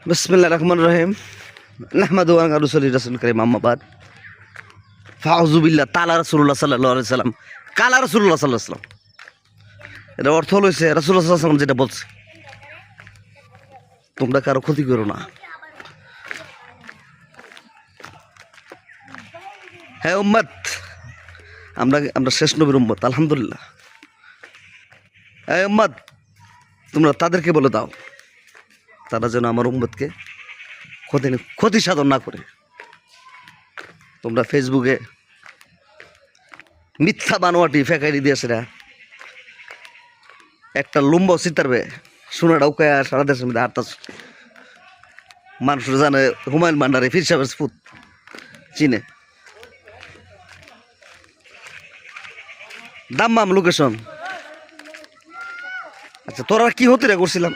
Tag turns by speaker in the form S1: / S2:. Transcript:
S1: বিসমিল্লাহির রহমানির রহিম নাহমাদু ওয়া নুসাল্লি রাসূল কারীম আম্মা বাদ ফাউযু বিল্লাহ তাআলা রাসূলুল্লাহ সাল্লাল্লাহু আলাইহি সাল্লাম কালা রাসূলুল্লাহ সাল্লাল্লাহু আলাইহি সাল্লাম এর অর্থ হইছে রাসূলুল্লাহ সাল্লাল্লাহু আলাইহি সাল্লাম যেটা বলছে তোমরা কারো ক্ষতি করো না। হ্যাঁ উম্মত, আমরা শেষ নবীর উম্মত আলহামদুলিল্লাহ। হ্যাঁ উম্মত, তোমরা তাদেরকে বলে দাও তারা যেন আমার উম্মতকে ক্ষতি সাধন না করে। তোমরা ফেসবুকে মিথ্যা বানোয়াটি ফেকাইরি দিয়েছে না, একটা লুম্ব চিতারবে সোনাটা উকায়া সারা দেশের মধ্যে আটটা মানুষ জানে হুমায়ুন ভান্ডারে ফির সাহেবের ফুট চিনে। দাম্মাম লোকেশন। আচ্ছা তোরা কি হতে রে করছিলাম